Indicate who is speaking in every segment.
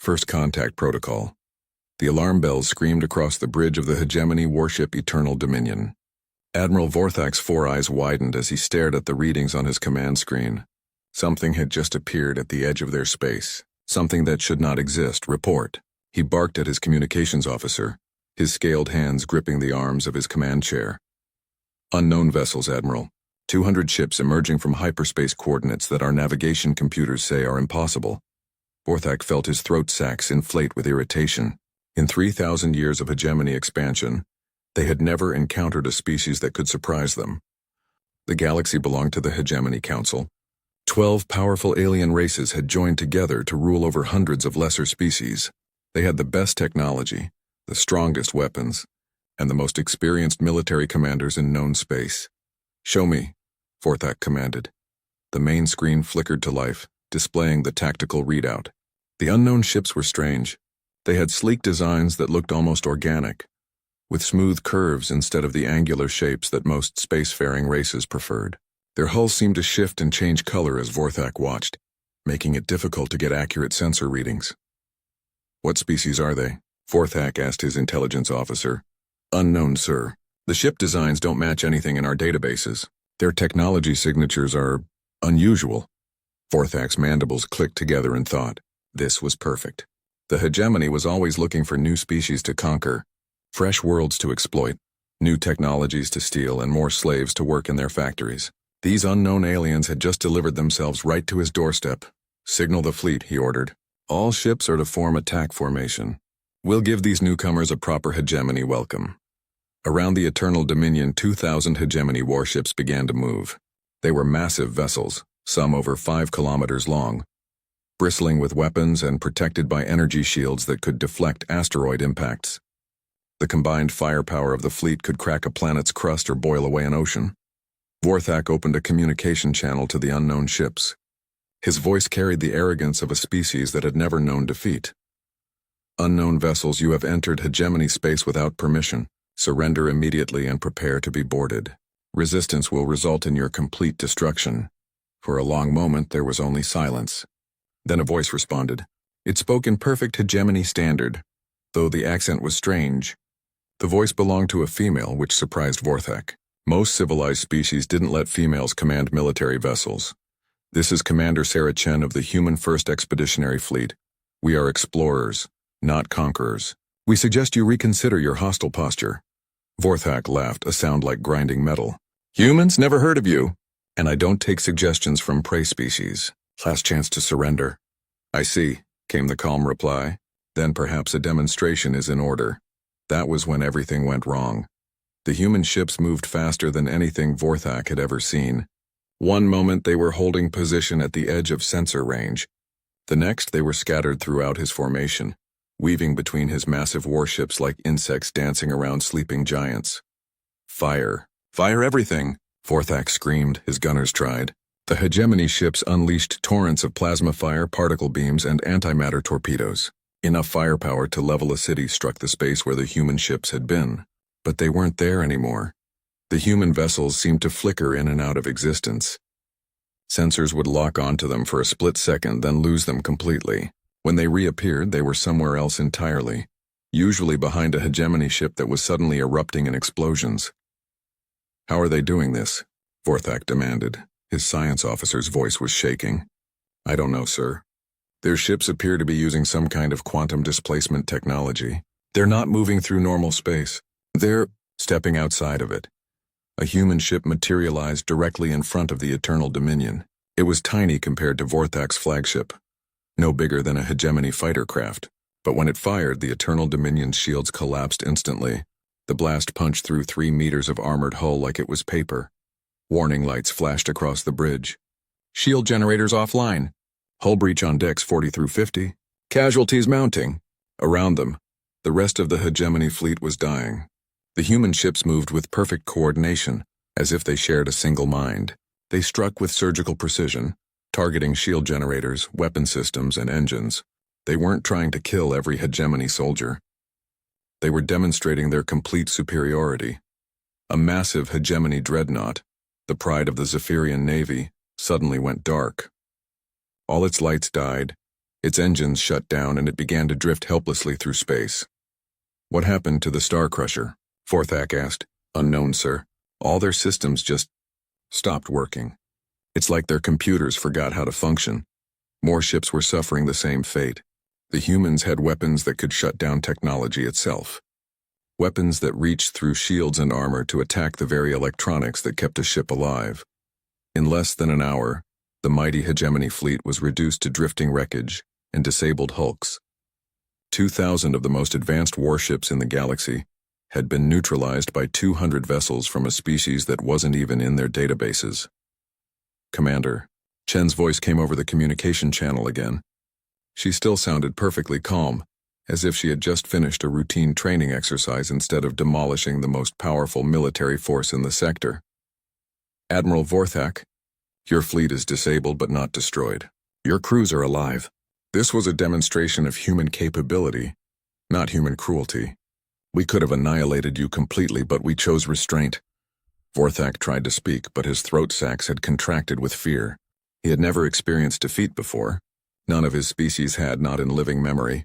Speaker 1: First contact protocol. The alarm bells screamed across the bridge of the hegemony warship Eternal Dominion. Admiral Vorthak's four eyes widened as he stared at the readings on his command screen. Something had just appeared at the edge of their space. Something that should not exist. Report. He barked at his communications officer, his scaled hands gripping the arms of his command chair. Unknown vessels, Admiral. 200 ships emerging from hyperspace coordinates that our navigation computers say are impossible. Vorthak felt his throat sacs inflate with irritation. In 3,000 years of hegemony expansion, they had never encountered a species that could surprise them. The galaxy belonged to the Hegemony Council. 12 powerful alien races had joined together to rule over hundreds of lesser species. They had the best technology, the strongest weapons, and the most experienced military commanders in known space. "Show me," Vorthak commanded. The main screen flickered to life, displaying the tactical readout. The unknown ships were strange. They had sleek designs that looked almost organic, with smooth curves instead of the angular shapes that most spacefaring races preferred. Their hulls seemed to shift and change color as Vorthak watched, making it difficult to get accurate sensor readings. "What species are they?" Vorthak asked his intelligence officer. "Unknown, sir. The ship designs don't match anything in our databases. Their technology signatures are unusual." Vorthak's mandibles clicked together in thought. This was perfect. The hegemony was always looking for new species to conquer, fresh worlds to exploit, new technologies to steal, and more slaves to work in their factories. These unknown aliens had just delivered themselves right to his doorstep. "Signal the fleet," he ordered. "All ships are to form attack formation. We'll give these newcomers a proper hegemony welcome." Around the Eternal Dominion, 2,000 hegemony warships began to move. They were massive vessels, some over 5 kilometers long, bristling with weapons and protected by energy shields that could deflect asteroid impacts. The combined firepower of the fleet could crack a planet's crust or boil away an ocean. Vorthak opened a communication channel to the unknown ships. His voice carried the arrogance of a species that had never known defeat. "Unknown vessels, you have entered hegemony space without permission. Surrender immediately and prepare to be boarded. Resistance will result in your complete destruction." For a long moment there was only silence. Then a voice responded. It spoke in perfect hegemony standard, though the accent was strange. The voice belonged to a female, which surprised Vorthak. Most civilized species didn't let females command military vessels. "This is Commander Sarah Chen of the Human First Expeditionary Fleet. We are explorers, not conquerors. We suggest you reconsider your hostile posture." Vorthak laughed, a sound like grinding metal. "Humans? Never heard of you. And I don't take suggestions from prey species. Last chance to surrender." "I see," came the calm reply. "Then perhaps a demonstration is in order." That was when everything went wrong. The human ships moved faster than anything Vorthak had ever seen. One moment they were holding position at the edge of sensor range. The next they were scattered throughout his formation, weaving between his massive warships like insects dancing around sleeping giants. "Fire! Fire everything!" Vorthak screamed. His gunners tried. The hegemony ships unleashed torrents of plasma fire, particle beams, and antimatter torpedoes. Enough firepower to level a city struck the space where the human ships had been. But they weren't there anymore. The human vessels seemed to flicker in and out of existence. Sensors would lock onto them for a split second, then lose them completely. When they reappeared, they were somewhere else entirely, usually behind a hegemony ship that was suddenly erupting in explosions. "How are they doing this?" Vorthak demanded. His science officer's voice was shaking. "I don't know, sir. Their ships appear to be using some kind of quantum displacement technology. They're not moving through normal space. They're stepping outside of it." A human ship materialized directly in front of the Eternal Dominion. It was tiny compared to Vorthak's flagship, no bigger than a hegemony fighter craft. But when it fired, the Eternal Dominion's shields collapsed instantly. The blast punched through 3 meters of armored hull like it was paper. Warning lights flashed across the bridge. "Shield generators offline. Hull breach on decks 40 through 50. Casualties mounting." Around them, the rest of the hegemony fleet was dying. The human ships moved with perfect coordination, as if they shared a single mind. They struck with surgical precision, targeting shield generators, weapon systems, and engines. They weren't trying to kill every hegemony soldier. They were demonstrating their complete superiority. A massive hegemony dreadnought, the pride of the Zephyrian Navy, suddenly went dark. All its lights died, Its engines shut down and it began to drift helplessly through space. "What happened to the Star Crusher?" Vorthak asked. "Unknown, sir. All their systems just stopped working. It's like their computers forgot how to function." More ships were suffering the same fate. The humans had weapons that could shut down technology itself. Weapons that reached through shields and armor to attack the very electronics that kept a ship alive. In less than an hour, the mighty hegemony fleet was reduced to drifting wreckage and disabled hulks. 2,000 of the most advanced warships in the galaxy had been neutralized by 200 vessels from a species that wasn't even in their databases. "Commander," Chen's voice came over the communication channel again. She still sounded perfectly calm, as if she had just finished a routine training exercise instead of demolishing the most powerful military force in the sector. "Admiral Vorthak, your fleet is disabled but not destroyed. Your crews are alive. This was a demonstration of human capability, not human cruelty. We could have annihilated you completely, but we chose restraint." Vorthak tried to speak, but his throat sacs had contracted with fear. He had never experienced defeat before. None of his species had, not in living memory.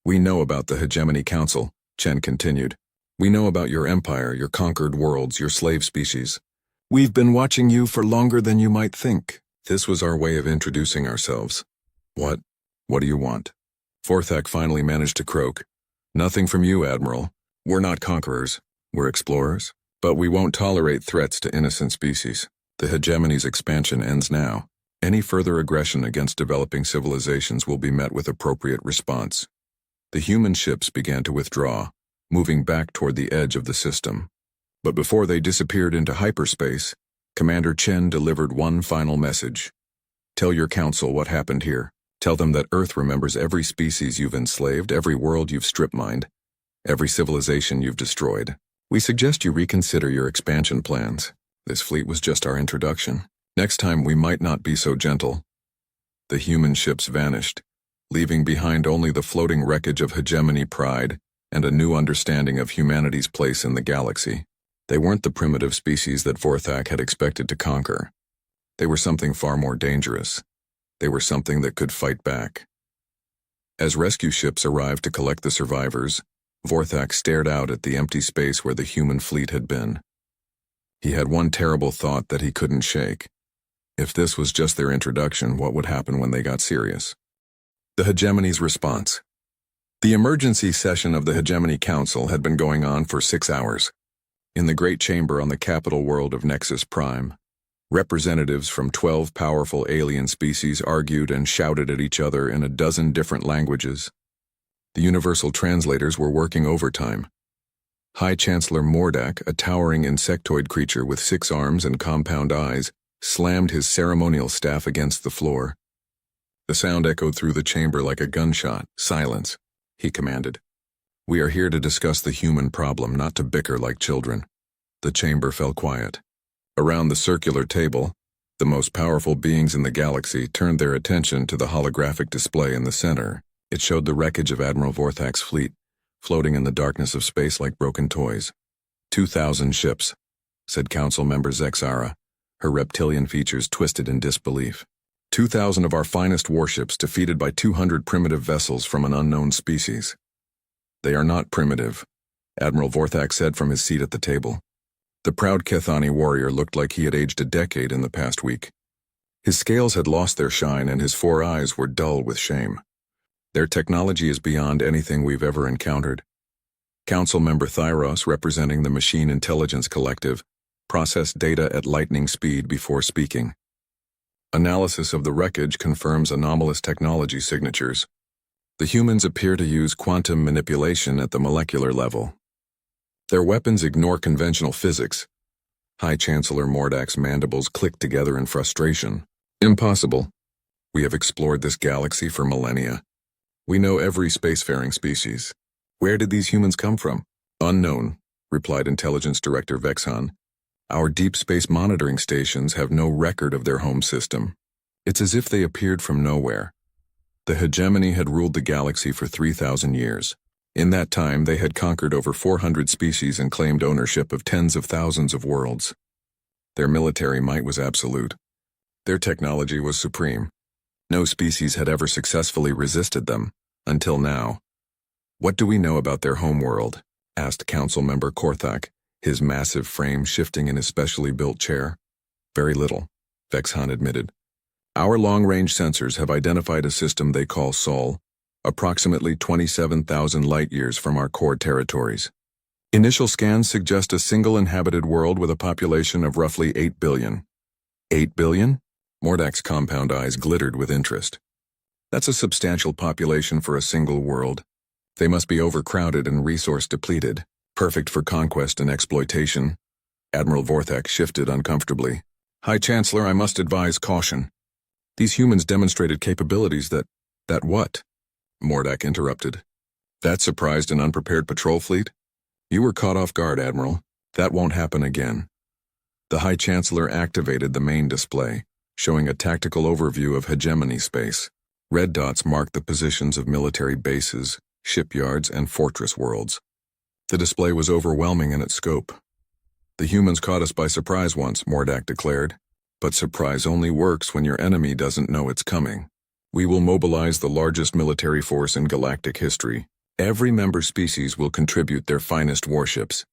Speaker 1: "We know about the Hegemony Council," Chen continued. "We know about your empire, your conquered worlds, your slave species. We've been watching you for longer than you might think." This was our way of introducing ourselves. What do you want?" Vorthak finally managed to croak. "Nothing from you, Admiral. We're not conquerors. We're explorers. But we won't tolerate threats to innocent species. The hegemony's expansion ends now. Any further aggression against developing civilizations will be met with appropriate response." The human ships began to withdraw, moving back toward the edge of the system. But before they disappeared into hyperspace, Commander Chen delivered one final message. "Tell your council what happened here. Tell them that Earth remembers every species you've enslaved, every world you've strip-mined, every civilization you've destroyed. We suggest you reconsider your expansion plans. This fleet was just our introduction. Next time we might not be so gentle." The human ships vanished, leaving behind only the floating wreckage of hegemony pride and a new understanding of humanity's place in the galaxy. They weren't the primitive species that Vorthak had expected to conquer. They were something far more dangerous. They were something that could fight back. As rescue ships arrived to collect the survivors, Vorthak stared out at the empty space where the human fleet had been. He had one terrible thought that he couldn't shake. If this was just their introduction, what would happen when they got serious? The hegemony's response. The emergency session of the Hegemony Council had been going on for 6 hours. In the great chamber on the capital world of Nexus Prime, representatives from 12 powerful alien species argued and shouted at each other in a dozen different languages. The universal translators were working overtime. High Chancellor Mordak, a towering insectoid creature with 6 arms and compound eyes, slammed his ceremonial staff against the floor. The sound echoed through the chamber like a gunshot. "Silence," he commanded. "We are here to discuss the human problem, not to bicker like children." The chamber fell quiet. Around the circular table, the most powerful beings in the galaxy turned their attention to the holographic display in the center. It showed the wreckage of Admiral Vorthak's fleet, floating in the darkness of space like broken toys. 2,000 ships, said Council Member Zexara, her reptilian features twisted in disbelief. 2,000 of our finest warships defeated by 200 primitive vessels from an unknown species. "They are not primitive," Admiral Vorthak said from his seat at the table. The proud Kethani warrior looked like he had aged a decade in the past week. His scales had lost their shine and his 4 eyes were dull with shame. "Their technology is beyond anything we've ever encountered." Council Member Thyros, representing the Machine Intelligence Collective, processed data at lightning speed before speaking. "Analysis of the wreckage confirms anomalous technology signatures. The humans appear to use quantum manipulation at the molecular level. Their weapons ignore conventional physics." High Chancellor Mordak's mandibles clicked together in frustration. "Impossible. We have explored this galaxy for millennia. We know every spacefaring species. Where did these humans come from?" "Unknown," replied Intelligence Director Vexhan. "Our deep space monitoring stations have no record of their home system. It's as if they appeared from nowhere." The hegemony had ruled the galaxy for 3,000 years. In that time, they had conquered over 400 species and claimed ownership of tens of thousands of worlds. Their military might was absolute. Their technology was supreme. No species had ever successfully resisted them, until now. "What do we know about their homeworld?" asked Council Member Korthak, his massive frame shifting in his specially built chair. "Very little," Vexhan admitted. "Our long-range sensors have identified a system they call Sol, approximately 27,000 light-years from our core territories. Initial scans suggest a single inhabited world with a population of roughly 8 billion. 8 billion? Mordak's compound eyes glittered with interest. That's a substantial population for a single world. They must be overcrowded and resource-depleted, perfect for conquest and exploitation." Admiral Vorthak shifted uncomfortably. "High Chancellor, I must advise caution. These humans demonstrated capabilities that what?" Mordak interrupted. "That surprised and unprepared patrol fleet? You were caught off guard, Admiral. That won't happen again." The High Chancellor activated the main display, showing a tactical overview of hegemony space. Red dots marked the positions of military bases, shipyards, and fortress worlds. The display was overwhelming in its scope. "The humans caught us by surprise once," Mordak declared. "But surprise only works when your enemy doesn't know it's coming. We will mobilize the largest military force in galactic history. Every member species will contribute their finest warships.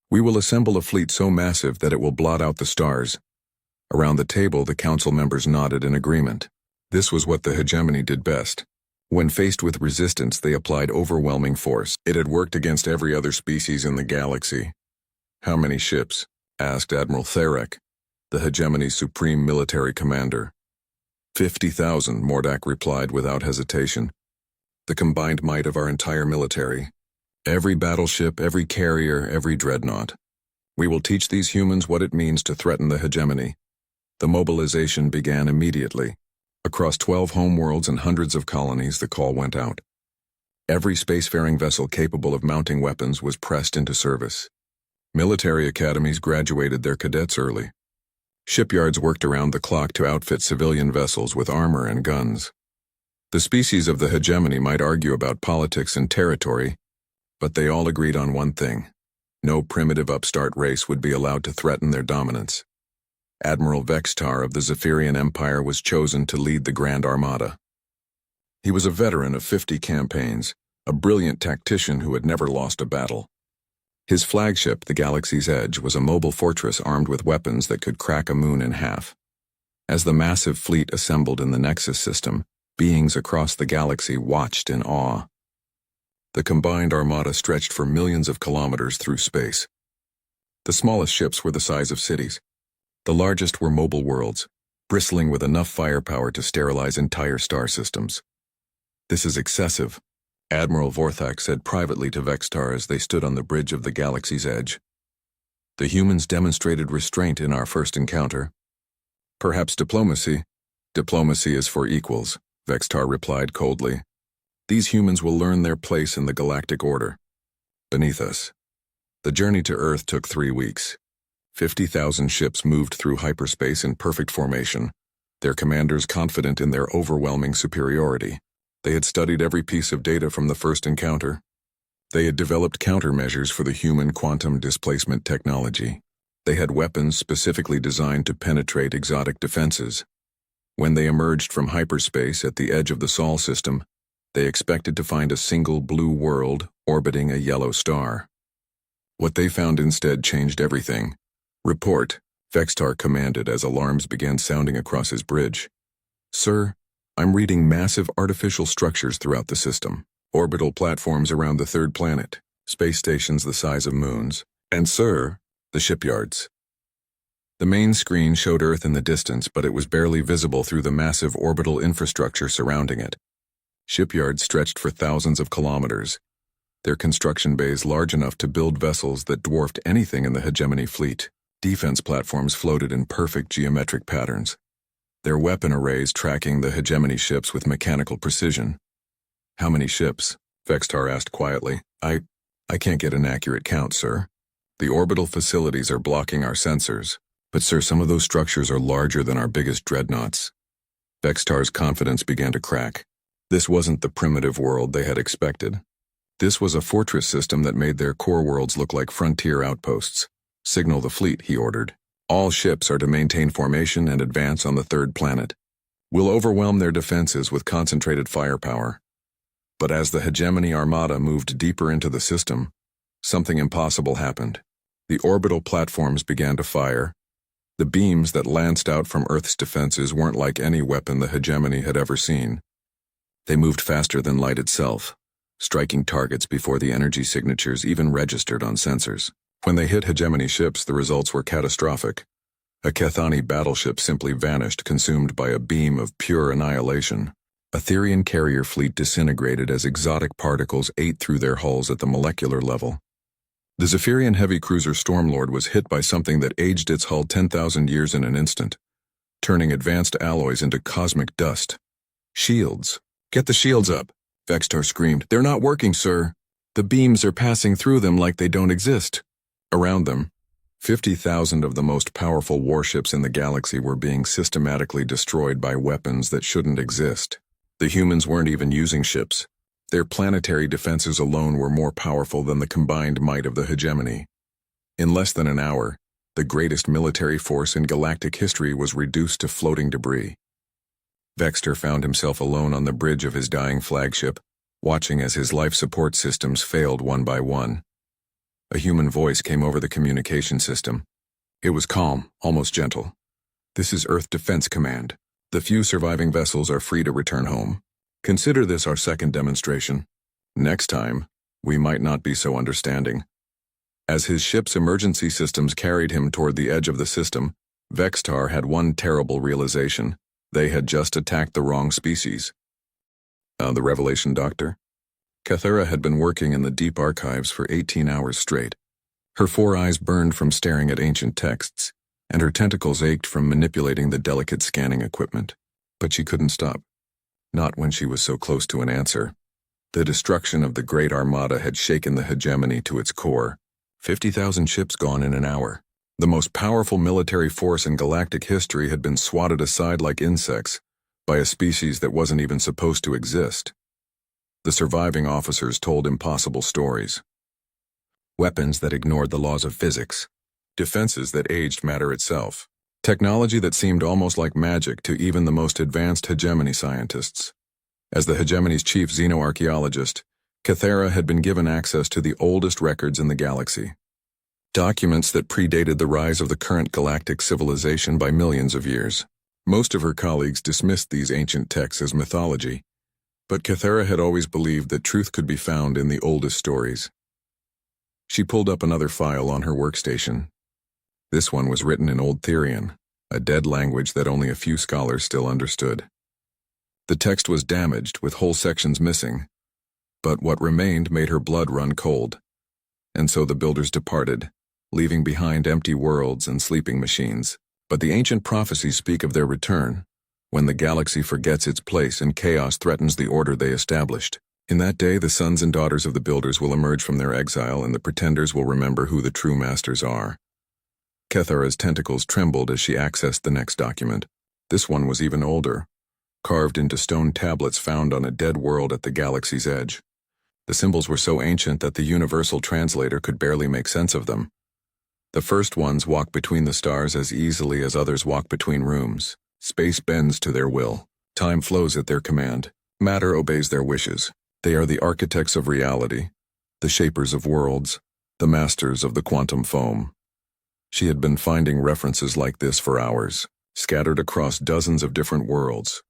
Speaker 1: We will assemble a fleet so massive that it will blot out the stars." Around the table, the council members nodded in agreement. This was what the hegemony did best. When faced with resistance, they applied overwhelming force. It had worked against every other species in the galaxy. "How many ships?" asked Admiral Tharek, the hegemony's supreme military commander. 50,000, Mordak replied without hesitation. "The combined might of our entire military. Every battleship, every carrier, every dreadnought. We will teach these humans what it means to threaten the hegemony." The mobilization began immediately. Across 12 homeworlds and hundreds of colonies, the call went out. Every spacefaring vessel capable of mounting weapons was pressed into service. Military academies graduated their cadets early. Shipyards worked around the clock to outfit civilian vessels with armor and guns. The species of the hegemony might argue about politics and territory, but they all agreed on one thing: no primitive upstart race would be allowed to threaten their dominance. Admiral Vextar of the Zephyrian Empire was chosen to lead the Grand Armada. He was a veteran of 50 campaigns, a brilliant tactician who had never lost a battle. His flagship, the Galaxy's Edge, was a mobile fortress armed with weapons that could crack a moon in half. As the massive fleet assembled in the Nexus system, beings across the galaxy watched in awe. The combined armada stretched for millions of kilometers through space. The smallest ships were the size of cities. The largest were mobile worlds, bristling with enough firepower to sterilize entire star systems. "This is excessive," Admiral Vorthak said privately to Vextar as they stood on the bridge of the Galaxy's Edge. "The humans demonstrated restraint in our first encounter." "Perhaps diplomacy." "Diplomacy is for equals," Vextar replied coldly. "These humans will learn their place in the galactic order. Beneath us." The journey to Earth took 3 weeks. 50,000 ships moved through hyperspace in perfect formation, their commanders confident in their overwhelming superiority. They had studied every piece of data from the first encounter. They had developed countermeasures for the human quantum displacement technology. They had weapons specifically designed to penetrate exotic defenses. When they emerged from hyperspace at the edge of the Sol system, they expected to find a single blue world orbiting a yellow star. What they found instead changed everything. "Report," Vextar commanded as alarms began sounding across his bridge. "Sir, I'm reading massive artificial structures throughout the system. Orbital platforms around the third planet, space stations the size of moons, and sir, the shipyards." The main screen showed Earth in the distance, but it was barely visible through the massive orbital infrastructure surrounding it. Shipyards stretched for thousands of kilometers, their construction bays large enough to build vessels that dwarfed anything in the hegemony fleet. Defense platforms floated in perfect geometric patterns, their weapon arrays tracking the hegemony ships with mechanical precision. "How many ships?" Vextar asked quietly. I can't get an accurate count, sir. The orbital facilities are blocking our sensors. But sir, some of those structures are larger than our biggest dreadnoughts." Vextar's confidence began to crack. This wasn't the primitive world they had expected. This was a fortress system that made their core worlds look like frontier outposts. "Signal the fleet," he ordered. "All ships are to maintain formation and advance on the third planet." We'll overwhelm their defenses with concentrated firepower. But as the hegemony armada moved deeper into the system, something impossible happened. The orbital platforms began to fire. The beams that lanced out from Earth's defenses weren't like any weapon the hegemony had ever seen. They moved faster than light itself, striking targets before the energy signatures even registered on sensors. When they hit hegemony ships, the results were catastrophic. A Kethani battleship simply vanished, consumed by a beam of pure annihilation. A Therian carrier fleet disintegrated as exotic particles ate through their hulls at the molecular level. The Zephyrian heavy cruiser Stormlord was hit by something that aged its hull 10,000 years in an instant, turning advanced alloys into cosmic dust. Shields. Get the shields up, Vextar screamed. They're not working, sir. The beams are passing through them like they don't exist. Around them, 50,000 of the most powerful warships in the galaxy were being systematically destroyed by weapons that shouldn't exist. The humans weren't even using ships. Their planetary defenses alone were more powerful than the combined might of the hegemony. In less than an hour, the greatest military force in galactic history was reduced to floating debris. Vextar found himself alone on the bridge of his dying flagship, watching as his life support systems failed one by one. A human voice came over the communication system. It was calm, almost gentle. "This is Earth Defense Command. The few surviving vessels are free to return home. Consider this our second demonstration. Next time, we might not be so understanding." As his ship's emergency systems carried him toward the edge of the system, Vextar had one terrible realization. They had just attacked the wrong species. The revelation, Doctor? Cathara had been working in the deep archives for 18 hours straight. Her 4 eyes burned from staring at ancient texts, and her tentacles ached from manipulating the delicate scanning equipment. But she couldn't stop. Not when she was so close to an answer. The destruction of the Great Armada had shaken the hegemony to its core. 50,000 ships gone in an hour. The most powerful military force in galactic history had been swatted aside like insects by a species that wasn't even supposed to exist. The surviving officers told impossible stories. Weapons that ignored the laws of physics. Defenses that aged matter itself. Technology that seemed almost like magic to even the most advanced hegemony scientists. As the hegemony's chief xenoarchaeologist, Cathara had been given access to the oldest records in the galaxy. Documents that predated the rise of the current galactic civilization by millions of years. Most of her colleagues dismissed these ancient texts as mythology, but Cathara had always believed that truth could be found in the oldest stories. She pulled up another file on her workstation. This one was written in Old Therian, a dead language that only a few scholars still understood. The text was damaged, with whole sections missing, but what remained made her blood run cold. And so the builders departed, leaving behind empty worlds and sleeping machines. But the ancient prophecies speak of their return, when the galaxy forgets its place and chaos threatens the order they established. In that day, the sons and daughters of the builders will emerge from their exile, and the pretenders will remember who the true masters are. Cathara's tentacles trembled as she accessed the next document. This one was even older, carved into stone tablets found on a dead world at the galaxy's edge. The symbols were so ancient that the universal translator could barely make sense of them. The first ones walk between the stars as easily as others walk between rooms. Space bends to their will. Time flows at their command. Matter obeys their wishes. They are the architects of reality, the shapers of worlds, the masters of the quantum foam. She had been finding references like this for hours, scattered across dozens of different worlds,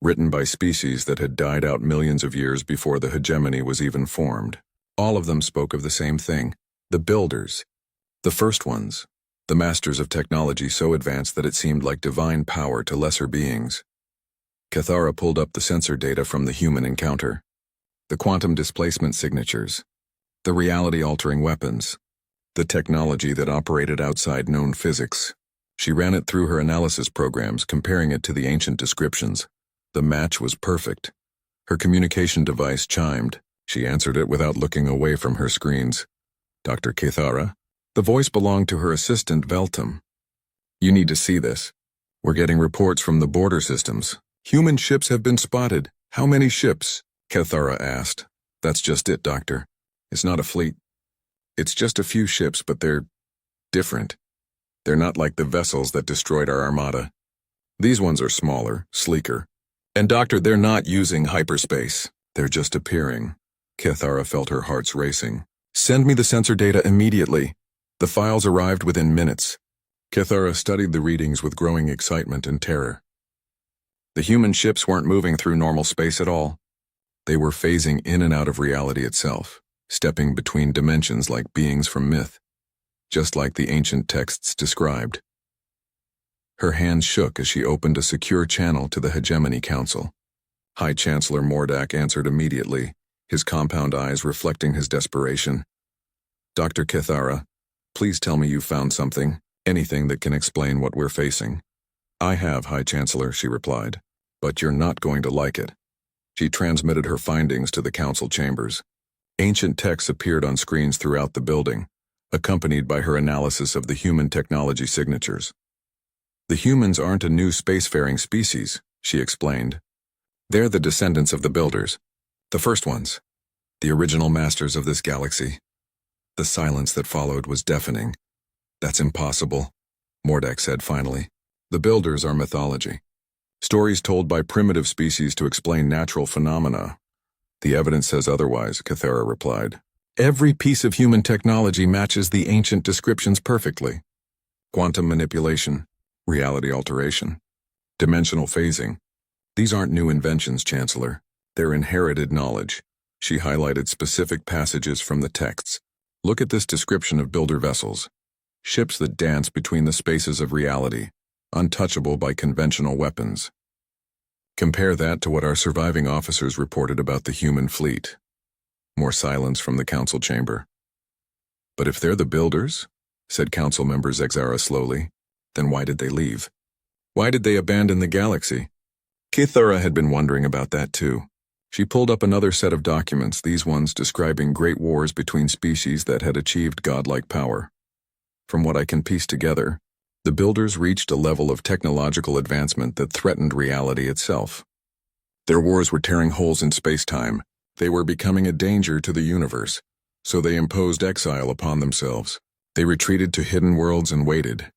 Speaker 1: written by species that had died out millions of years before the hegemony was even formed. All of them spoke of the same thing: the builders. The first ones, the masters of technology so advanced that it seemed like divine power to lesser beings. Cathara pulled up the sensor data from the human encounter. The quantum displacement signatures, the reality-altering weapons, the technology that operated outside known physics. She ran it through her analysis programs, comparing it to the ancient descriptions. The match was perfect. Her communication device chimed. She answered it without looking away from her screens. "Dr. Cathara?" The voice belonged to her assistant, Veltum. "You need to see this. We're getting reports from the border systems. Human ships have been spotted." "How many ships?" Cathara asked. "That's just it, Doctor. It's not a fleet. It's just a few ships, but they're different. They're not like the vessels that destroyed our armada. These ones are smaller, sleeker. And doctor, they're not using hyperspace. They're just appearing. Kithara felt her hearts racing. Send me the sensor data immediately. The files arrived within minutes. Kithara studied the readings with growing excitement and terror. The human ships weren't moving through normal space at all. They were phasing in and out of reality itself, stepping between dimensions like beings from myth, just like the ancient texts described. Her hands shook as she opened a secure channel to the Hegemony Council. High Chancellor Mordak answered immediately, his compound eyes reflecting his desperation. Dr. Kithara, please tell me you found something, anything that can explain what we're facing. I have, High Chancellor, she replied, but you're not going to like it. She transmitted her findings to the council chambers. Ancient texts appeared on screens throughout the building, accompanied by her analysis of the human technology signatures. The humans aren't a new spacefaring species, she explained. They're the descendants of the builders, the first ones, the original masters of this galaxy. The silence that followed was deafening. That's impossible, Mordak said finally. The builders are mythology. Stories told by primitive species to explain natural phenomena. The evidence says otherwise, Kithara replied. Every piece of human technology matches the ancient descriptions perfectly. Quantum manipulation, reality alteration, dimensional phasing. These aren't new inventions, Chancellor. They're inherited knowledge. She highlighted specific passages from the texts. Look at this description of builder vessels. Ships that dance between the spaces of reality, untouchable by conventional weapons. Compare that to what our surviving officers reported about the human fleet. More silence from the council chamber. But if they're the builders, said council member Zexara slowly, then why did they leave? Why did they abandon the galaxy? Kithara had been wondering about that too. She pulled up another set of documents, these ones describing great wars between species that had achieved godlike power. From what I can piece together, the builders reached a level of technological advancement that threatened reality itself. Their wars were tearing holes in space-time. They were becoming a danger to the universe, so they imposed exile upon themselves. They retreated to hidden worlds and waited.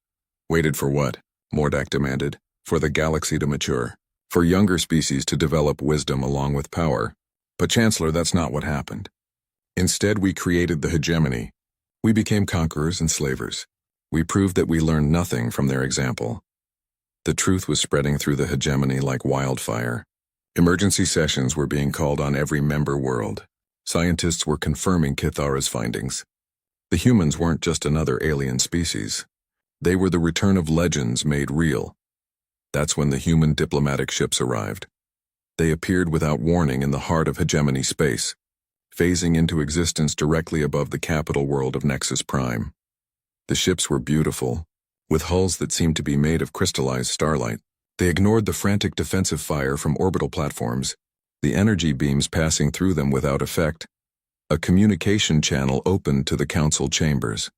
Speaker 1: Waited for what? Mordak demanded. For the galaxy to mature. For younger species to develop wisdom along with power. But Chancellor, that's not what happened. Instead, we created the hegemony. We became conquerors and slavers. We proved that we learned nothing from their example. The truth was spreading through the hegemony like wildfire. Emergency sessions were being called on every member world. Scientists were confirming Kithara's findings. The humans weren't just another alien species. They were the return of legends made real. That's when the human diplomatic ships arrived. They appeared without warning in the heart of hegemony space, phasing into existence directly above the capital world of Nexus Prime. The ships were beautiful, with hulls that seemed to be made of crystallized starlight. They ignored the frantic defensive fire from orbital platforms, the energy beams passing through them without effect. A communication channel opened to the council chambers.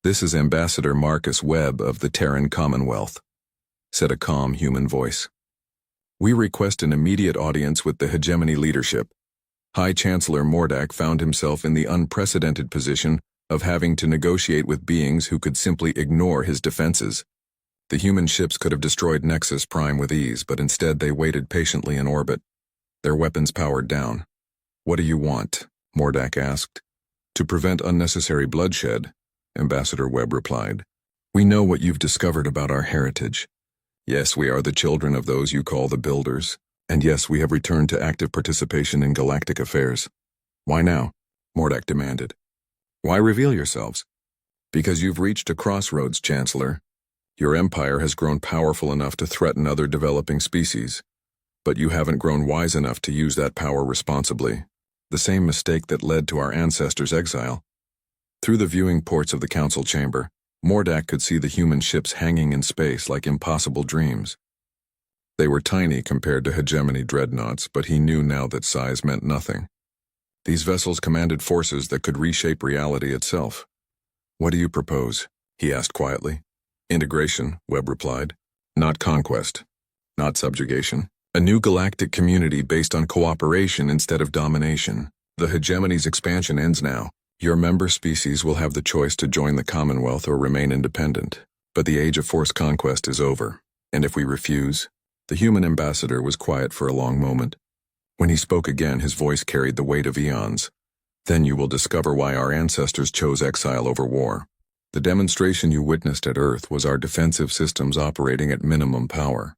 Speaker 1: This is Ambassador Marcus Webb of the Terran Commonwealth, said a calm human voice. We request an immediate audience with the hegemony leadership. High Chancellor Mordak found himself in the unprecedented position of having to negotiate with beings who could simply ignore his defenses. The human ships could have destroyed Nexus Prime with ease, but instead they waited patiently in orbit, their weapons powered down. What do you want? Mordak asked. To prevent unnecessary bloodshed, Ambassador Webb replied. We know what you've discovered about our heritage. Yes, we are the children of those you call the builders, and yes, we have returned to active participation in galactic affairs. Why now? Mordak demanded. Why reveal yourselves? Because you've reached a crossroads, Chancellor. Your empire has grown powerful enough to threaten other developing species, but you haven't grown wise enough to use that power responsibly. The same mistake that led to our ancestors' exile. Through the viewing ports of the council chamber, Mordak could see the human ships hanging in space like impossible dreams. They were tiny compared to hegemony dreadnoughts, but he knew now that size meant nothing. These vessels commanded forces that could reshape reality itself. What do you propose? He asked quietly. Integration, Webb replied. Not conquest. Not subjugation. A new galactic community based on cooperation instead of domination. The hegemony's expansion ends now. Your member species will have the choice to join the Commonwealth or remain independent. But the age of forced conquest is over. And if we refuse? The human ambassador was quiet for a long moment. When he spoke again, his voice carried the weight of eons. Then you will discover why our ancestors chose exile over war. The demonstration you witnessed at Earth was our defensive systems operating at minimum power.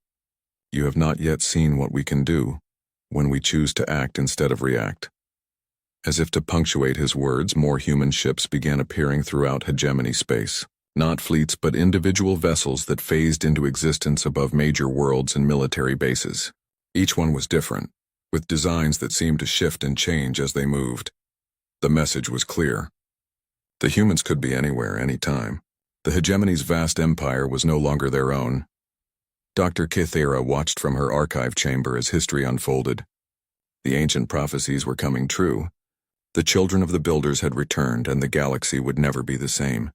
Speaker 1: You have not yet seen what we can do when we choose to act instead of react. As if to punctuate his words, more human ships began appearing throughout hegemony space. Not fleets, but individual vessels that phased into existence above major worlds and military bases. Each one was different, with designs that seemed to shift and change as they moved. The message was clear. The humans could be anywhere, anytime. The hegemony's vast empire was no longer their own. Dr. Kythera watched from her archive chamber as history unfolded. The ancient prophecies were coming true. The children of the builders had returned, and the galaxy would never be the same.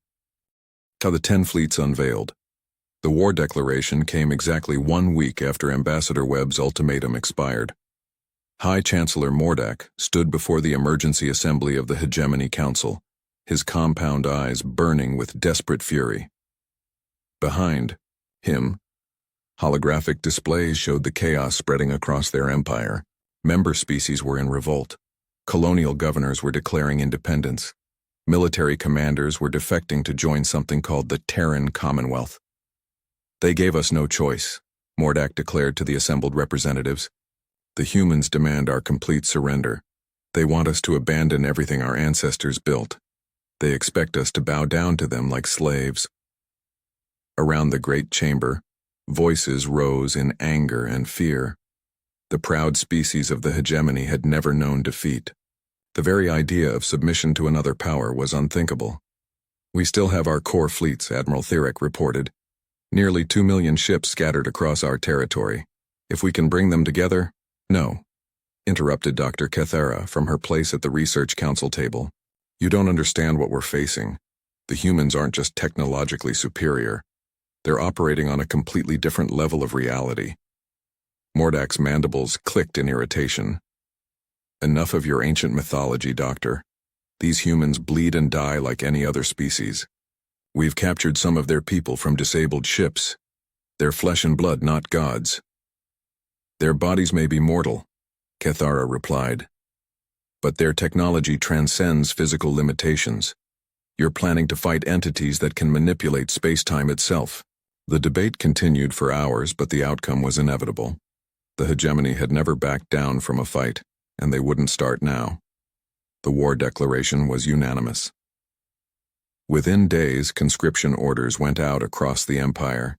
Speaker 1: How the 10 fleets unveiled. The war declaration came exactly 1 week after Ambassador Webb's ultimatum expired. High Chancellor Mordak stood before the emergency assembly of the Hegemony Council, his compound eyes burning with desperate fury. Behind him, holographic displays showed the chaos spreading across their empire. Member species were in revolt. Colonial governors were declaring independence. Military commanders were defecting to join something called the Terran Commonwealth. They gave us no choice, Mordak declared to the assembled representatives. The humans demand our complete surrender. They want us to abandon everything our ancestors built. They expect us to bow down to them like slaves. Around the great chamber, voices rose in anger and fear. The proud species of the hegemony had never known defeat. The very idea of submission to another power was unthinkable. We still have our core fleets, Admiral Thirek reported. Nearly 2 million ships scattered across our territory. If we can bring them together? No, interrupted Dr. Kythera from her place at the Research Council table. You don't understand what we're facing. The humans aren't just technologically superior. They're operating on a completely different level of reality. Mordak's mandibles clicked in irritation. Enough of your ancient mythology, Doctor. These humans bleed and die like any other species. We've captured some of their people from disabled ships. They're flesh and blood, not gods. Their bodies may be mortal, Kythera replied. But their technology transcends physical limitations. You're planning to fight entities that can manipulate space-time itself. The debate continued for hours, but the outcome was inevitable. The hegemony had never backed down from a fight, and they wouldn't start now. The war declaration was unanimous. Within days, conscription orders went out across the empire.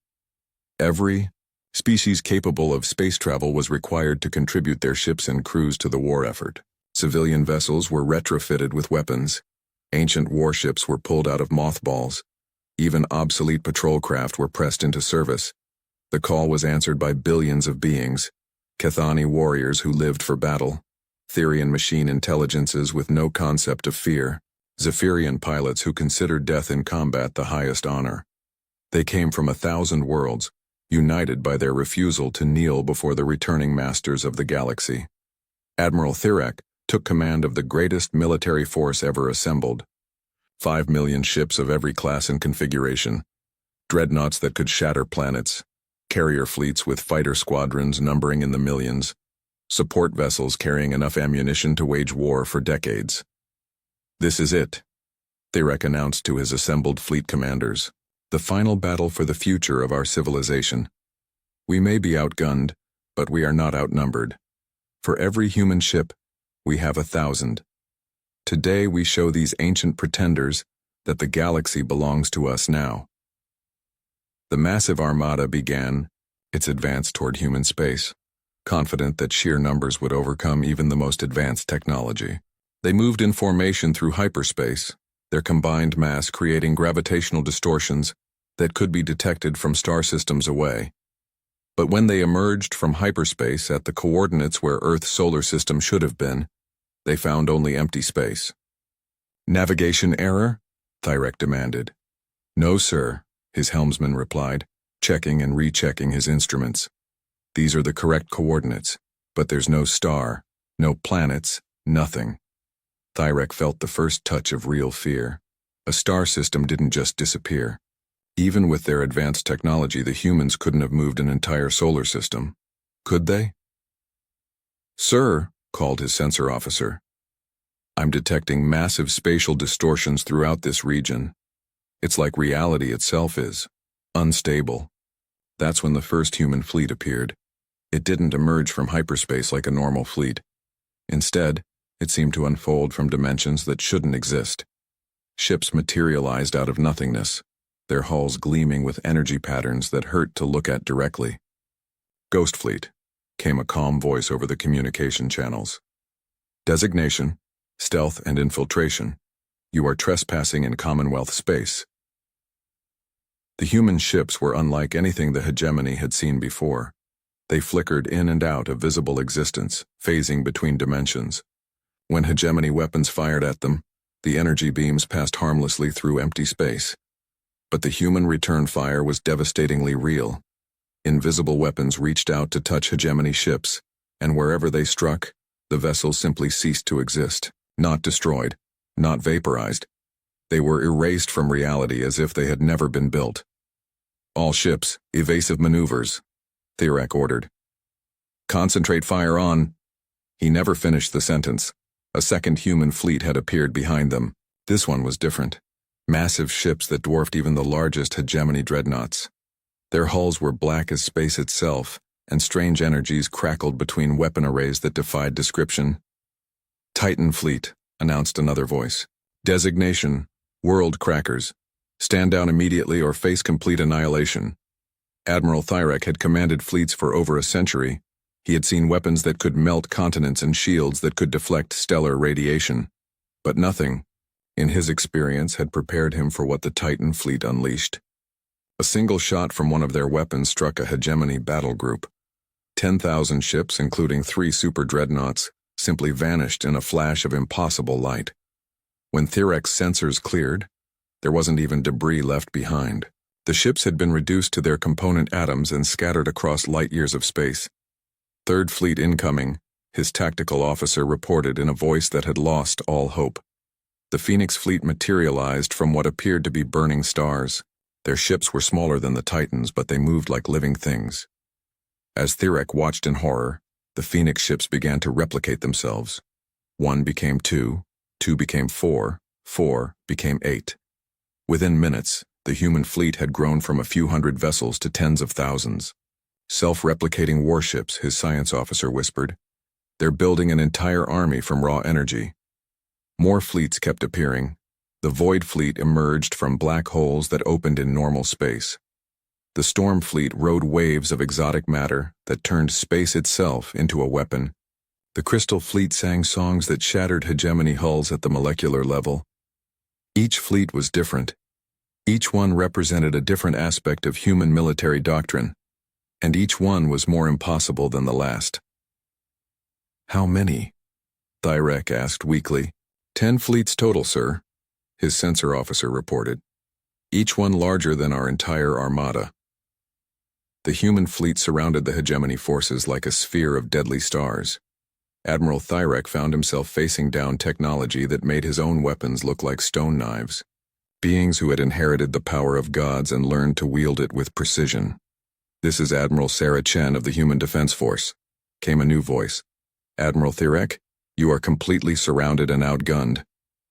Speaker 1: Every species capable of space travel was required to contribute their ships and crews to the war effort. Civilian vessels were retrofitted with weapons. Ancient warships were pulled out of mothballs. Even obsolete patrol craft were pressed into service. The call was answered by billions of beings, Cathani warriors who lived for battle, Therian machine intelligences with no concept of fear, Zephyrian pilots who considered death in combat the highest honor. They came from 1,000 worlds, united by their refusal to kneel before the returning masters of the galaxy. Admiral Thirek took command of the greatest military force ever assembled. 5 million ships of every class and configuration, dreadnoughts that could shatter planets, carrier fleets with fighter squadrons numbering in the millions, support vessels carrying enough ammunition to wage war for decades. This is it, Thirek announced to his assembled fleet commanders. The final battle for the future of our civilization. We may be outgunned, but we are not outnumbered. For every human ship, we have 1,000. Today we show these ancient pretenders that the galaxy belongs to us now. The massive armada began its advance toward human space, confident that sheer numbers would overcome even the most advanced technology. They moved in formation through hyperspace, their combined mass creating gravitational distortions that could be detected from star systems away. But when they emerged from hyperspace at the coordinates where Earth's solar system should have been, they found only empty space. Navigation error? Thirek demanded. No, sir, his helmsman replied, checking and rechecking his instruments. These are the correct coordinates, but there's no star, no planets, nothing. Thirek felt the first touch of real fear. A star system didn't just disappear. Even with their advanced technology, the humans couldn't have moved an entire solar system. Could they? "Sir," called his sensor officer, "I'm detecting massive spatial distortions throughout this region. It's like reality itself is unstable." That's when the first human fleet appeared. It didn't emerge from hyperspace like a normal fleet. Instead, it seemed to unfold from dimensions that shouldn't exist. Ships materialized out of nothingness, their hulls gleaming with energy patterns that hurt to look at directly. "Ghost Fleet," came a calm voice over the communication channels. "Designation, stealth and infiltration. You are trespassing in Commonwealth space." The human ships were unlike anything the hegemony had seen before. They flickered in and out of visible existence, phasing between dimensions. When hegemony weapons fired at them, the energy beams passed harmlessly through empty space. But the human return fire was devastatingly real. Invisible weapons reached out to touch hegemony ships, and wherever they struck, the vessels simply ceased to exist. Not destroyed, not vaporized. They were erased from reality as if they had never been built. "All ships, evasive maneuvers," Thirek ordered. "Concentrate fire on—" He never finished the sentence. A second human fleet had appeared behind them. This one was different. Massive ships that dwarfed even the largest hegemony dreadnoughts. Their hulls were black as space itself, and strange energies crackled between weapon arrays that defied description. "Titan Fleet," announced another voice. "Designation, World Crackers. Stand down immediately or face complete annihilation." Admiral Thirek had commanded fleets for over a century. He had seen weapons that could melt continents and shields that could deflect stellar radiation. But nothing, in his experience, had prepared him for what the Titan Fleet unleashed. A single shot from one of their weapons struck a hegemony battle group. 10,000 ships, including 3 super dreadnoughts, simply vanished in a flash of impossible light. When Thirek's sensors cleared, there wasn't even debris left behind. The ships had been reduced to their component atoms and scattered across light years of space. "Third Fleet incoming," his tactical officer reported in a voice that had lost all hope. The Phoenix Fleet materialized from what appeared to be burning stars. Their ships were smaller than the Titans, but they moved like living things. As Thirek watched in horror, the Phoenix ships began to replicate themselves. 1 became 2, 2 became 4, 4 became 8. Within minutes, the human fleet had grown from a few hundred vessels to tens of thousands. "Self-replicating warships," his science officer whispered. "They're building an entire army from raw energy." More fleets kept appearing. The Void Fleet emerged from black holes that opened in normal space. The Storm Fleet rode waves of exotic matter that turned space itself into a weapon. The Crystal Fleet sang songs that shattered hegemony hulls at the molecular level. Each fleet was different. Each one represented a different aspect of human military doctrine, and each one was more impossible than the last. "How many?" Thirek asked weakly. 10 fleets total, sir," his sensor officer reported. "Each one larger than our entire armada." The human fleet surrounded the hegemony forces like a sphere of deadly stars. Admiral Thirek found himself facing down technology that made his own weapons look like stone knives. Beings who had inherited the power of gods and learned to wield it with precision. "This is Admiral Sarah Chen of the Human Defense Force," came a new voice. "Admiral Thirek, you are completely surrounded and outgunned.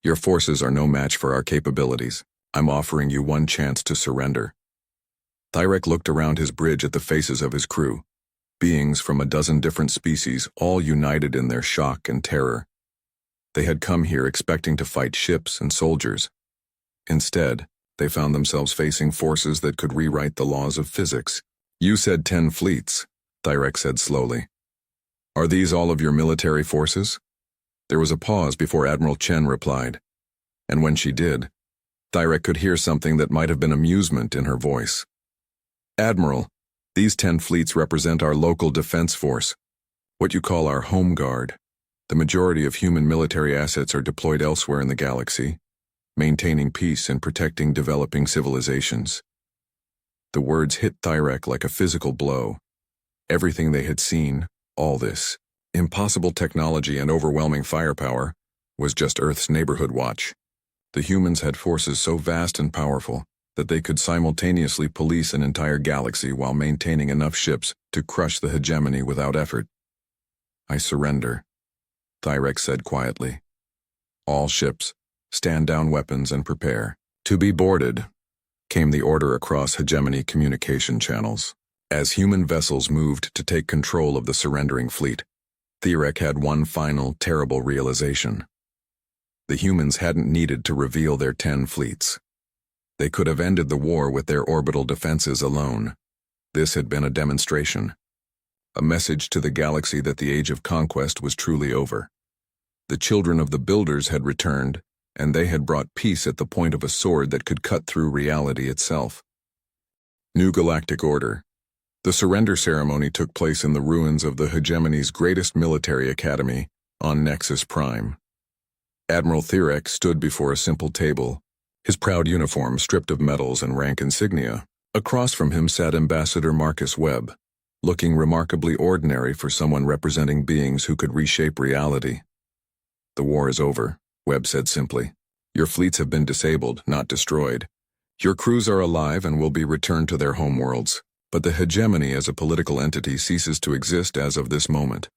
Speaker 1: Your forces are no match for our capabilities. I'm offering you one chance to surrender." Thirek looked around his bridge at the faces of his crew. Beings from a dozen different species, all united in their shock and terror. They had come here expecting to fight ships and soldiers. Instead, they found themselves facing forces that could rewrite the laws of physics. "You said 10 fleets," Thirek said slowly. "Are these all of your military forces?" There was a pause before Admiral Chen replied, and when she did, Thirek could hear something that might have been amusement in her voice. "Admiral, these 10 fleets represent our local defense force, what you call our home guard. The majority of human military assets are deployed elsewhere in the galaxy, maintaining peace and protecting developing civilizations." The words hit Thirek like a physical blow. Everything they had seen, all this, impossible technology and overwhelming firepower, was just Earth's neighborhood watch. The humans had forces so vast and powerful that they could simultaneously police an entire galaxy while maintaining enough ships to crush the hegemony without effort. "I surrender," Thyrex said quietly. "All ships, stand down weapons and prepare to be boarded," came the order across hegemony communication channels. As human vessels moved to take control of the surrendering fleet, Thyrex had one final, terrible realization. The humans hadn't needed to reveal their 10 fleets. They could have ended the war with their orbital defenses alone. This had been a demonstration, a message to the galaxy that the age of conquest was truly over. The children of the builders had returned, and they had brought peace at the point of a sword that could cut through reality itself. New Galactic Order. The surrender ceremony took place in the ruins of the hegemony's greatest military academy, on Nexus Prime. Admiral Thyrex stood before a simple table, his proud uniform stripped of medals and rank insignia. Across from him sat Ambassador Marcus Webb, looking remarkably ordinary for someone representing beings who could reshape reality. "The war is over," Webb said simply. "Your fleets have been disabled, not destroyed. Your crews are alive and will be returned to their homeworlds. But the hegemony as a political entity ceases to exist as of this moment."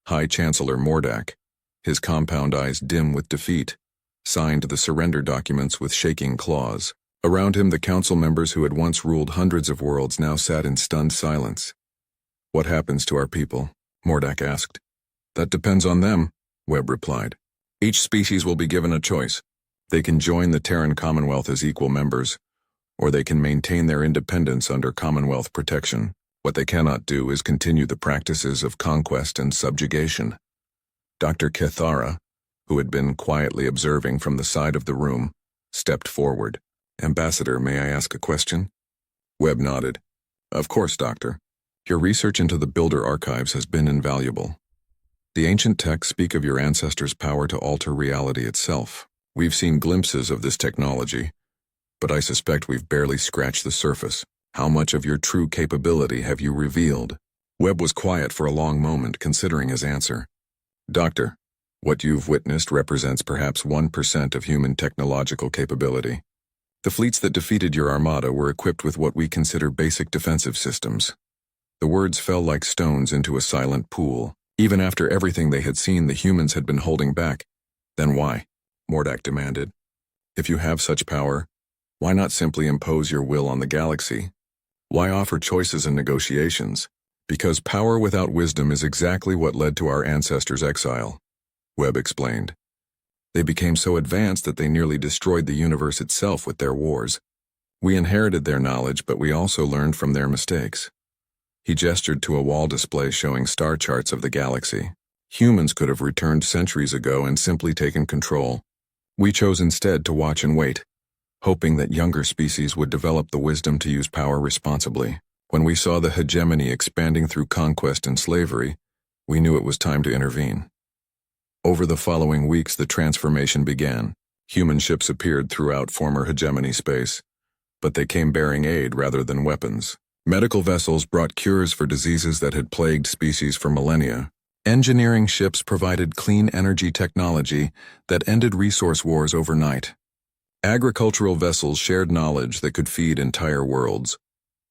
Speaker 1: High Chancellor Mordak, his compound eyes dim with defeat, signed the surrender documents with shaking claws. Around him, the council members who had once ruled hundreds of worlds now sat in stunned silence. "What happens to our people?" Mordak asked. "That depends on them," Webb replied. "Each species will be given a choice. They can join the Terran Commonwealth as equal members, or they can maintain their independence under Commonwealth protection. What they cannot do is continue the practices of conquest and subjugation." Dr. Kethara, who had been quietly observing from the side of the room, stepped forward. "Ambassador, may I ask a question?" Webb nodded. "Of course, Doctor. Your research into the Builder archives has been invaluable. The ancient texts speak of your ancestors' power to alter reality itself. We've seen glimpses of this technology, but I suspect we've barely scratched the surface. How much of your true capability have you revealed?" Webb was quiet for a long moment, considering his answer. "Doctor, what you've witnessed represents perhaps 1% of human technological capability. The fleets that defeated your armada were equipped with what we consider basic defensive systems." The words fell like stones into a silent pool. Even after everything they had seen, the humans had been holding back. "Then why?" Mordak demanded. "If you have such power, why not simply impose your will on the galaxy? Why offer choices and negotiations? Because power without wisdom is exactly what led to our ancestors' exile," Webb explained. "They became so advanced that they nearly destroyed the universe itself with their wars. We inherited their knowledge, but we also learned from their mistakes." He gestured to a wall display showing star charts of the galaxy. "Humans could have returned centuries ago and simply taken control. We chose instead to watch and wait, hoping that younger species would develop the wisdom to use power responsibly. When we saw the hegemony expanding through conquest and slavery, we knew it was time to intervene." Over the following weeks, the transformation began. Human ships appeared throughout former hegemony space, but they came bearing aid rather than weapons. Medical vessels brought cures for diseases that had plagued species for millennia. Engineering ships provided clean energy technology that ended resource wars overnight. Agricultural vessels shared knowledge that could feed entire worlds.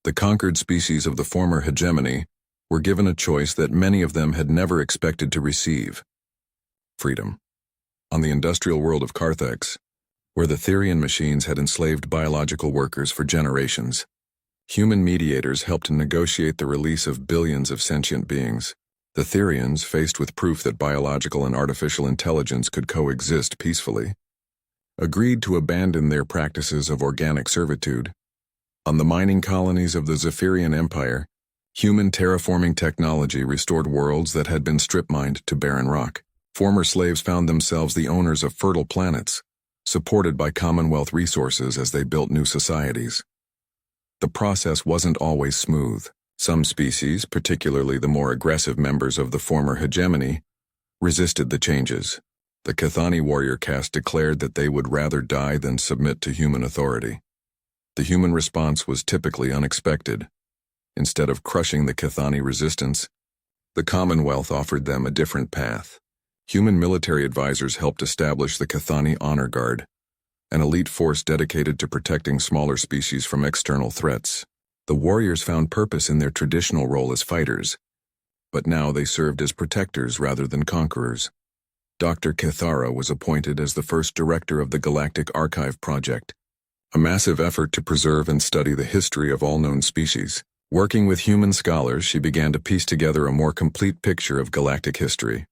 Speaker 1: The conquered species of the former hegemony were given a choice that many of them had never expected to receive: freedom. On the industrial world of Carthax, where the Therian machines had enslaved biological workers for generations, human mediators helped negotiate the release of billions of sentient beings. The Therians, faced with proof that biological and artificial intelligence could coexist peacefully, agreed to abandon their practices of organic servitude. On the mining colonies of the Zephyrian Empire, human terraforming technology restored worlds that had been strip-mined to barren rock. Former slaves found themselves the owners of fertile planets, supported by Commonwealth resources as they built new societies. The process wasn't always smooth. Some species, particularly the more aggressive members of the former hegemony, resisted the changes. The Cathani warrior caste declared that they would rather die than submit to human authority. The human response was typically unexpected. Instead of crushing the Cathani resistance, the Commonwealth offered them a different path. Human military advisors helped establish the Cathani Honor Guard, an elite force dedicated to protecting smaller species from external threats. The warriors found purpose in their traditional role as fighters, but now they served as protectors rather than conquerors. Dr. Cathara was appointed as the first director of the Galactic Archive Project, a massive effort to preserve and study the history of all known species. Working with human scholars, she began to piece together a more complete picture of galactic history.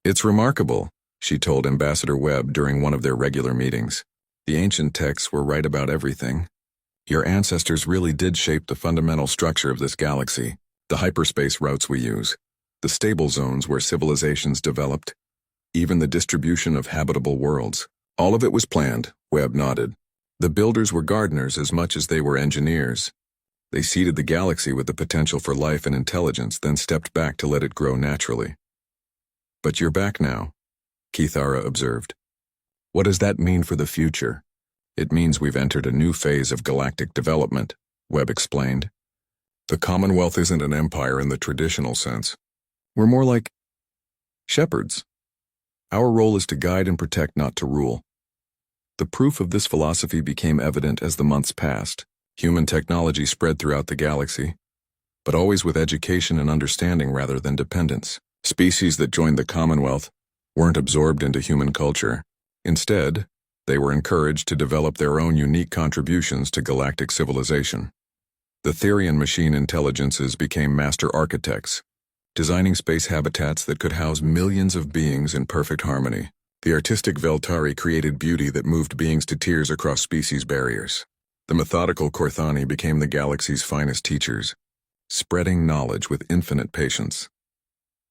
Speaker 1: "It's remarkable," she told Ambassador Webb during one of their regular meetings. "The ancient texts were right about everything. Your ancestors really did shape the fundamental structure of this galaxy, the hyperspace routes we use, the stable zones where civilizations developed, even the distribution of habitable worlds. All of it was planned," Webb nodded. "The builders were gardeners as much as they were engineers. They seeded the galaxy with the potential for life and intelligence, then stepped back to let it grow naturally." "But you're back now," Cathara observed. "What does that mean for the future?" "It means we've entered a new phase of galactic development," Webb explained. "The Commonwealth isn't an empire in the traditional sense. We're more like shepherds. Our role is to guide and protect, not to rule." The proof of this philosophy became evident as the months passed. Human technology spread throughout the galaxy, but always with education and understanding rather than dependence. Species that joined the Commonwealth weren't absorbed into human culture. Instead, they were encouraged to develop their own unique contributions to galactic civilization. The Therian machine intelligences became master architects, designing space habitats that could house millions of beings in perfect harmony. The artistic Veltari created beauty that moved beings to tears across species barriers. The methodical Korthani became the galaxy's finest teachers, spreading knowledge with infinite patience.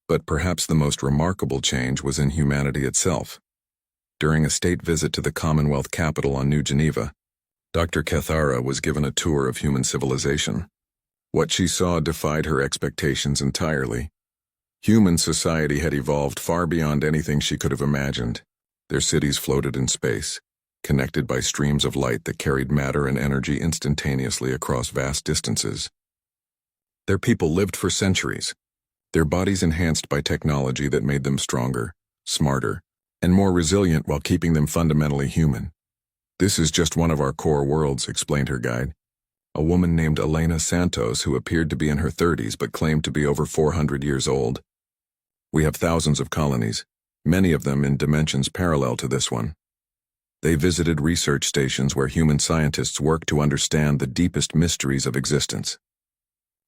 Speaker 1: But perhaps the most remarkable change was in humanity itself. During a state visit to the Commonwealth capital on New Geneva, Dr. Cathara was given a tour of human civilization. What she saw defied her expectations entirely. Human society had evolved far beyond anything she could have imagined. Their cities floated in space, connected by streams of light that carried matter and energy instantaneously across vast distances. Their people lived for centuries, their bodies enhanced by technology that made them stronger, smarter, and more resilient while keeping them fundamentally human. "This is just one of our core worlds," explained her guide, a woman named Elena Santos who appeared to be in her 30s but claimed to be over 400 years old. "We have thousands of colonies, many of them in dimensions parallel to this one." They visited research stations where human scientists worked to understand the deepest mysteries of existence.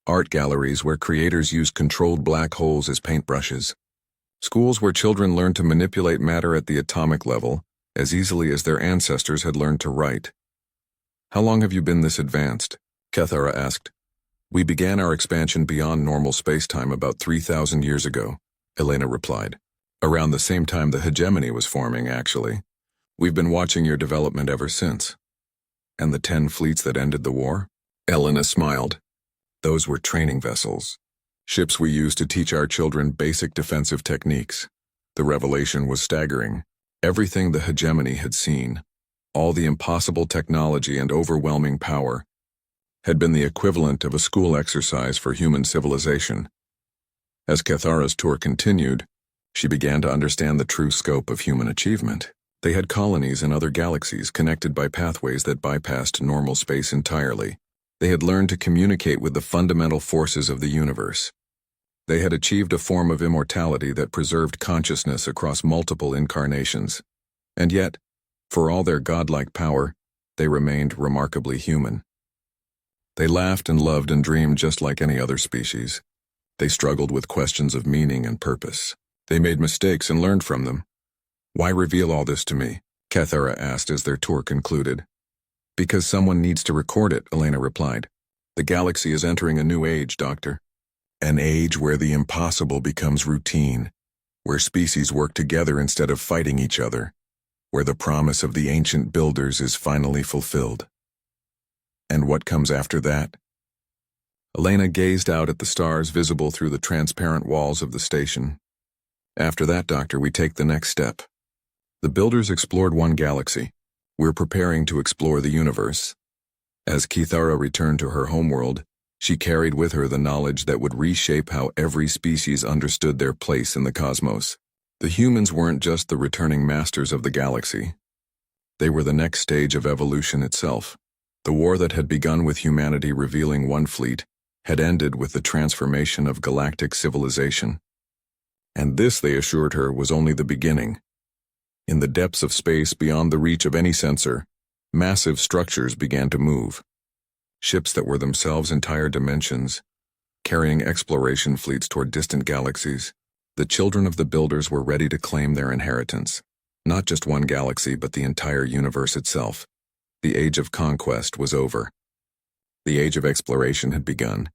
Speaker 1: Art galleries where creators used controlled black holes as paintbrushes. Schools where children learned to manipulate matter at the atomic level as easily as their ancestors had learned to write. "How long have you been this advanced?" Cathara asked. "We began our expansion beyond normal space-time about 3,000 years ago," Elena replied. "Around the same time the hegemony was forming, actually. We've been watching your development ever since." "And the 10 fleets that ended the war?" Elena smiled. "Those were training vessels. Ships we used to teach our children basic defensive techniques." The revelation was staggering. Everything the hegemony had seen, all the impossible technology and overwhelming power, had been the equivalent of a school exercise for human civilization. As Cathara's tour continued, she began to understand the true scope of human achievement. They had colonies in other galaxies connected by pathways that bypassed normal space entirely. They had learned to communicate with the fundamental forces of the universe. They had achieved a form of immortality that preserved consciousness across multiple incarnations. And yet, for all their godlike power, they remained remarkably human. They laughed and loved and dreamed just like any other species. They struggled with questions of meaning and purpose. They made mistakes and learned from them. "Why reveal all this to me?" Cathara asked as their tour concluded. "Because someone needs to record it," Elena replied. "The galaxy is entering a new age, Doctor. An age where the impossible becomes routine, where species work together instead of fighting each other, where the promise of the ancient builders is finally fulfilled." "And what comes after that?" Elena gazed out at the stars visible through the transparent walls of the station. "After that, Doctor, we take the next step. The builders explored one galaxy. We're preparing to explore the universe." As Cathara returned to her homeworld, she carried with her the knowledge that would reshape how every species understood their place in the cosmos. The humans weren't just the returning masters of the galaxy. They were the next stage of evolution itself. The war that had begun with humanity revealing one fleet had ended with the transformation of galactic civilization. And this, they assured her, was only the beginning. In the depths of space beyond the reach of any sensor, massive structures began to move. Ships that were themselves entire dimensions, carrying exploration fleets toward distant galaxies. The children of the builders were ready to claim their inheritance. Not just one galaxy, but the entire universe itself. The age of conquest was over. The age of exploration had begun,